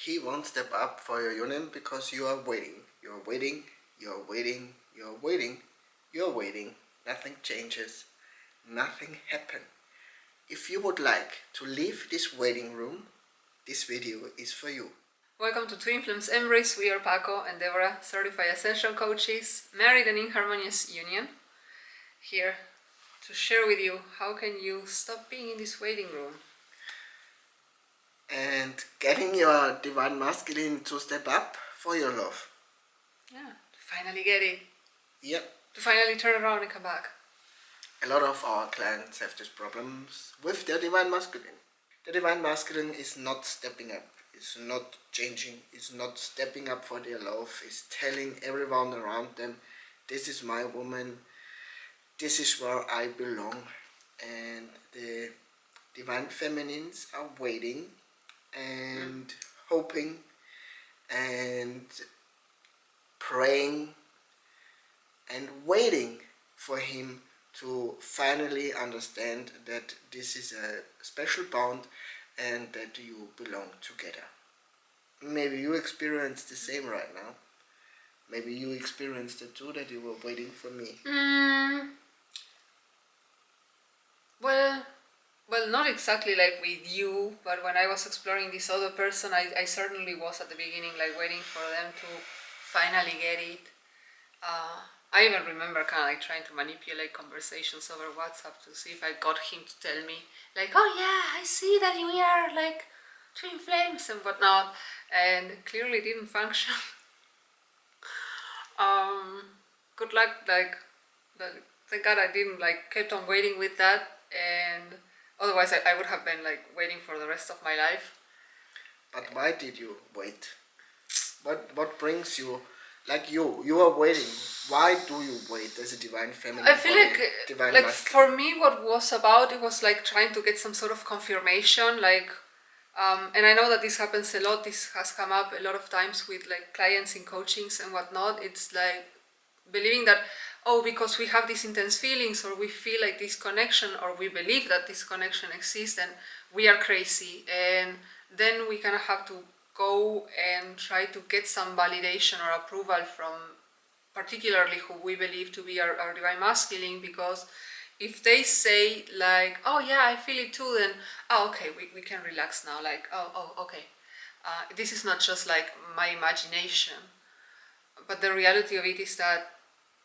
he won't step up for your union because you are waiting. You're waiting, you're waiting, you're waiting, you're waiting. Nothing changes, nothing happens. If you would like to leave this waiting room, this video is for you. Welcome to Twin Flames Embrace. We are Paco and Deborah, certified essential coaches, married and in harmonious union, here to share with you how can you stop being in this waiting room. And getting your divine masculine to step up for your love. Yeah, to finally get it. Yep. To finally turn around and come back. A lot of our clients have these problems with their divine masculine. The divine masculine is not stepping up, is not changing, is not stepping up for their love, is telling everyone around them, this is my woman, this is where I belong. And the divine feminines are waiting and hoping and praying and waiting for him to finally understand that this is a special bond and that you belong together. Maybe you experience the same right now. Maybe you experienced it too, that you were waiting for me. Well, not exactly like with you, but when I was exploring this other person, I certainly was at the beginning, like waiting for them to finally get it. I even remember kind of like trying to manipulate conversations over WhatsApp to see if I got him to tell me, like, oh yeah, I see that we are like twin flames and whatnot, and clearly didn't function. Good luck, like, thank God I didn't, like, kept on waiting with that, and otherwise I would have been like waiting for the rest of my life. But why did you wait? What brings you, like you are waiting. Why do you wait as a divine feminine? I feel like for me what was about, it was like trying to get some sort of confirmation, like and I know that this happens a lot, this has come up a lot of times with like clients in coachings and whatnot. It's like believing that, oh, because we have these intense feelings or we feel like this connection or we believe that this connection exists, then we are crazy, and then we kind of have to go and try to get some validation or approval from particularly who we believe to be our divine masculine, because if they say like, oh yeah, I feel it too, then okay, we can relax now, like, okay, this is not just like my imagination. But the reality of it is that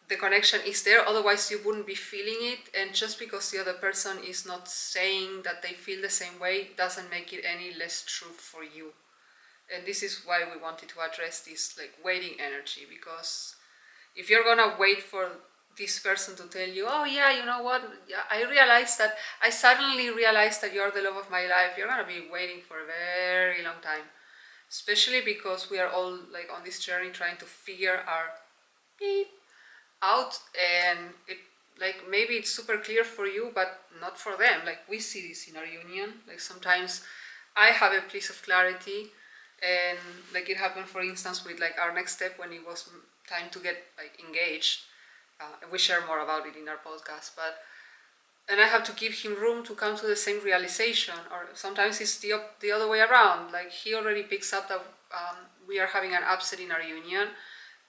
the connection is there, otherwise you wouldn't be feeling it, and just because the other person is not saying that they feel the same way doesn't make it any less true for you. And this is why we wanted to address this like waiting energy, because if you're gonna wait for this person to tell you, oh yeah, you know what, yeah, I suddenly realized that you're the love of my life, you're gonna be waiting for a very long time, especially because we are all like on this journey trying to figure our beep out, and it, like, maybe it's super clear for you but not for them. Like, we see this in our union, like sometimes I have a piece of clarity, and like it happened for instance with like our next step when it was time to get like engaged. We share more about it in our podcast, but and I have to give him room to come to the same realization, or sometimes it's the other way around, like he already picks up that we are having an upset in our union,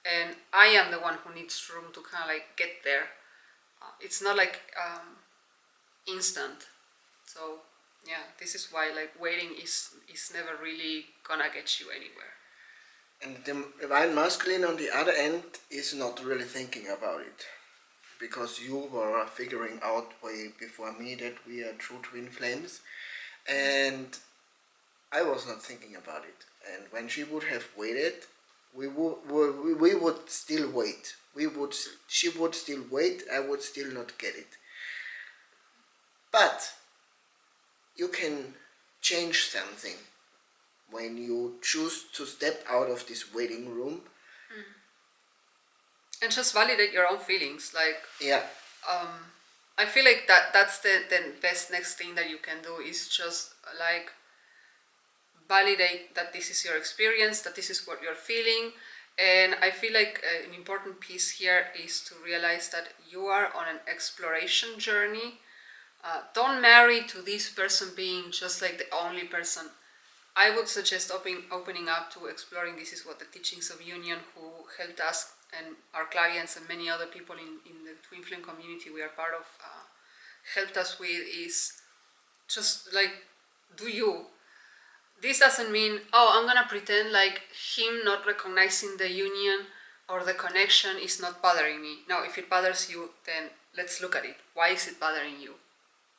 and I am the one who needs room to kind of like get there. It's not like instant. So yeah, this is why like waiting is never really gonna get you anywhere. And the divine masculine on the other end is not really thinking about it, because you were figuring out way before me that we are true twin flames, and I was not thinking about it. And when she would have waited, we would still wait. She would still wait. I would still not get it. But you can change something when you choose to step out of this waiting room and just validate your own feelings. Like, yeah, I feel like that's the best next thing that you can do, is just like validate that this is your experience, that this is what you're feeling. And I feel like an important piece here is to realize that you are on an exploration journey. Don't marry to this person being just like the only person. I would suggest opening up to exploring. This is what the teachings of union, who helped us and our clients and many other people in the Twin Flame community we are part of, helped us with, is just like, do you. This doesn't mean, oh, I'm gonna pretend like him not recognizing the union or the connection is not bothering me. No, if it bothers you, then let's look at it. Why is it bothering you?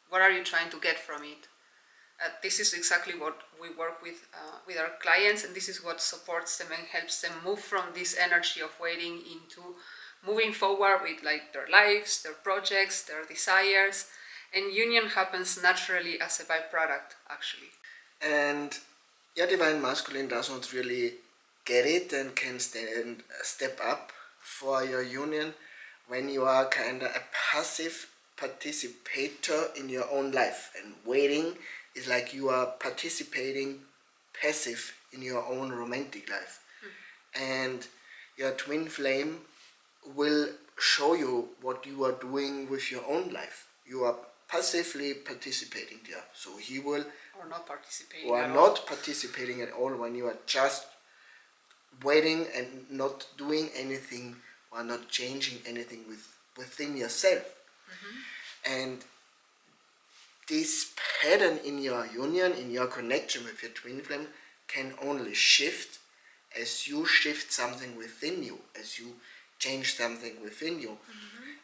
What are you trying to get from it? This is exactly what we work with our clients, and this is what supports them and helps them move from this energy of waiting into moving forward with like their lives, their projects, their desires, and union happens naturally as a byproduct, actually. And your divine masculine does not really get it and can step up for your union when you are kind of a passive participator in your own life, and waiting is like you are participating passive in your own romantic life. And your twin flame will show you what you are doing with your own life. You are passively participating there, so he will or not participating or at not all. participating at all when you are just waiting and not doing anything or not changing anything within yourself. And this pattern in your union, in your connection with your twin flame, can only shift as you shift something within you, as you change something within you.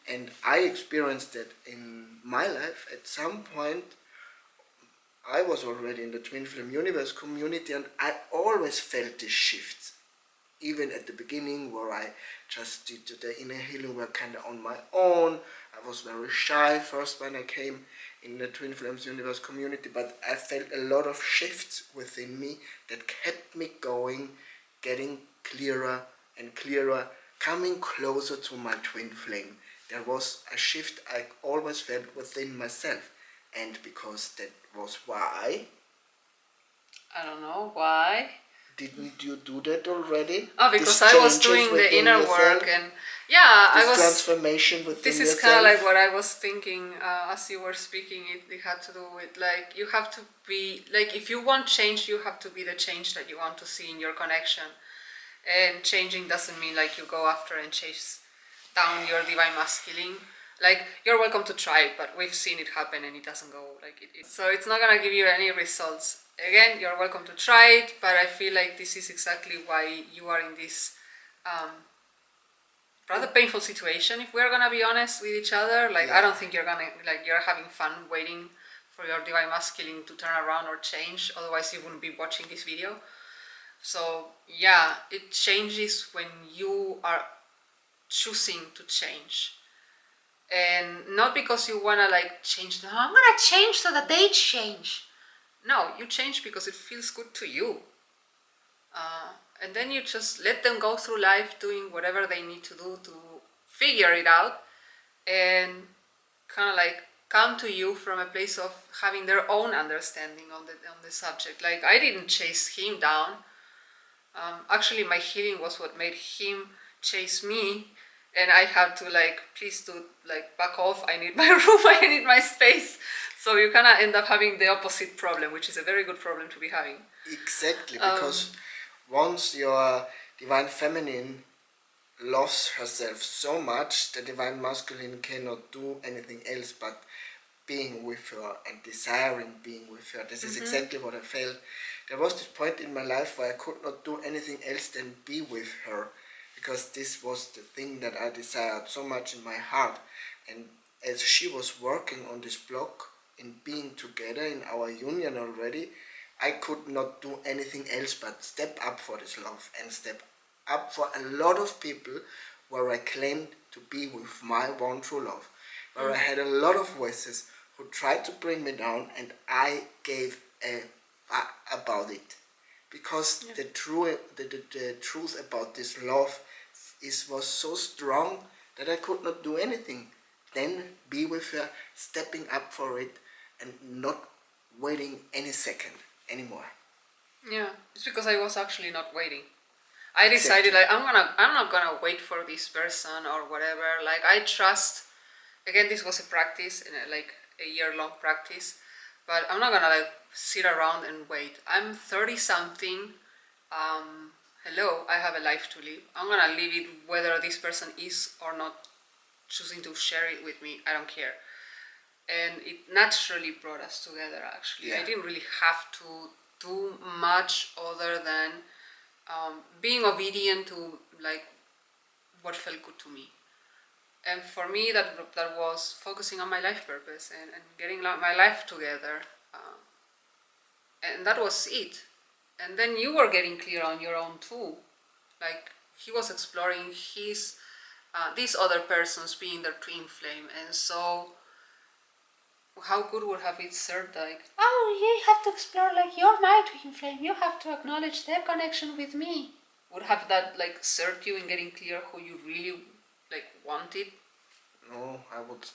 And I experienced that in my life. At some point, I was already in the Twin Flame Universe community, and I always felt this shift. Even at the beginning, where I just did the inner healing work kind of on my own. I was very shy first when I came in the Twin Flames Universe community, but I felt a lot of shifts within me that kept me going, getting clearer and clearer, coming closer to my twin flame. There was a shift I always felt within myself, and because that was why. I don't know why. Didn't you do that already? Oh, because I was doing the inner work, and yeah, I was transformation within this is yourself. kind of like what I was thinking as you were speaking. It had to do with like you have to be like, if you want change, you have to be the change that you want to see in your connection. And changing doesn't mean like you go after and chase down your divine masculine. Like, you're welcome to try it, but we've seen it happen and it doesn't go like it. So it's not gonna give you any results. Again, you're welcome to try it, but I feel like this is exactly why you are in this rather painful situation, if we're gonna be honest with each other. Like, I don't think you're having fun waiting for your divine masculine to turn around or change, otherwise you wouldn't be watching this video. So yeah, it changes when you are choosing to change. And not because you wanna like change, no, I'm gonna change so that they change. No, you change because it feels good to you. And then you just let them go through life doing whatever they need to do to figure it out, and kind of like come to you from a place of having their own understanding on the subject. Like, I didn't chase him down. Actually, my healing was what made him chase me, and I had to like, please do like back off. I need my room. I need my space. So you kind of end up having the opposite problem, which is a very good problem to be having. Exactly, because once your divine feminine loves herself so much, the divine masculine cannot do anything else but being with her and desiring being with her. This is exactly what I felt. There was this point in my life where I could not do anything else than be with her, because this was the thing that I desired so much in my heart. And as she was working on this block in being together in our union already, I could not do anything else but step up for this love and step up for a lot of people where I claimed to be with my one true love, where I had a lot of voices who tried to bring me down, and I gave a fuck about it, because the truth about this love was so strong that I could not do anything then be with her, stepping up for it and not waiting any second anymore. Yeah, it's because I was actually not waiting. I decided like I'm not gonna wait for this person or whatever. Like, I trust. Again, this was a practice, like a year-long practice. but I'm not gonna like sit around and wait. I'm 30 something. Hello, I have a life to live. I'm gonna live it whether this person is or not choosing to share it with me. I don't care. And it naturally brought us together, actually. I didn't really have to do much other than being obedient to like what felt good to me. And for me, that was focusing on my life purpose and getting my life together. And that was it. And then you were getting clear on your own too. Like he was exploring his these other persons being their twin flame, and so how good would have it served like, oh, you have to explore like you're my twin flame, you have to acknowledge their connection with me. Would have that like served you in getting clear who you really like wanted? No, I would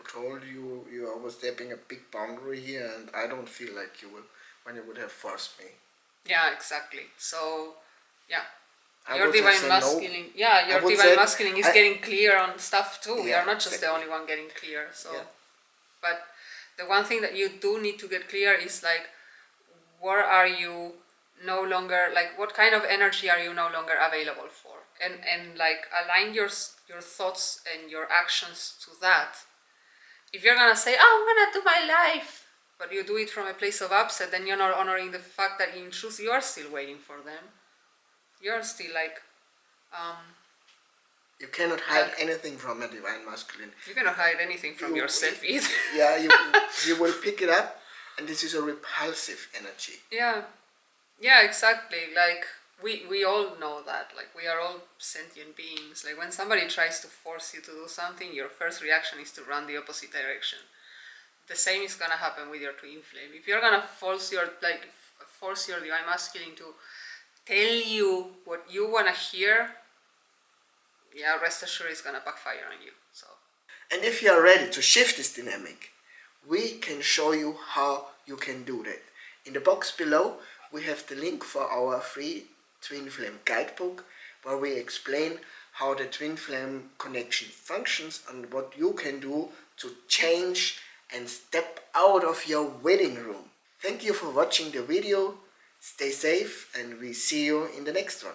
told you I was stepping a big boundary here, and I don't feel like you will when you would have forced me. Yeah, exactly. So yeah, I your divine masculine. No. Yeah, your divine masculine is getting clear on stuff too. You're not just the only one getting clear. So, but the one thing that you do need to get clear is like, where are you no longer, like what kind of energy are you no longer available for, and like align your thoughts and your actions to that. If you're gonna say, oh, I'm gonna do my life, but you do it from a place of upset, then you're not honoring the fact that in truth you are still waiting for them. You're still like you cannot hide anything from a divine masculine. You cannot hide anything from yourself either. Yeah, you will pick it up, and this is a repulsive energy. Yeah, exactly. Like we all know that. Like we are all sentient beings. Like when somebody tries to force you to do something, your first reaction is to run the opposite direction. The same is gonna happen with your twin flame. If you're gonna force your divine masculine to tell you what you wanna hear, yeah, rest assured it's gonna backfire on you. So. And if you are ready to shift this dynamic, we can show you how you can do that. In the box below, we have the link for our free twin flame guidebook, where we explain how the twin flame connection functions and what you can do to change and step out of your waiting room. Thank you for watching the video. Stay safe, and we see you in the next one.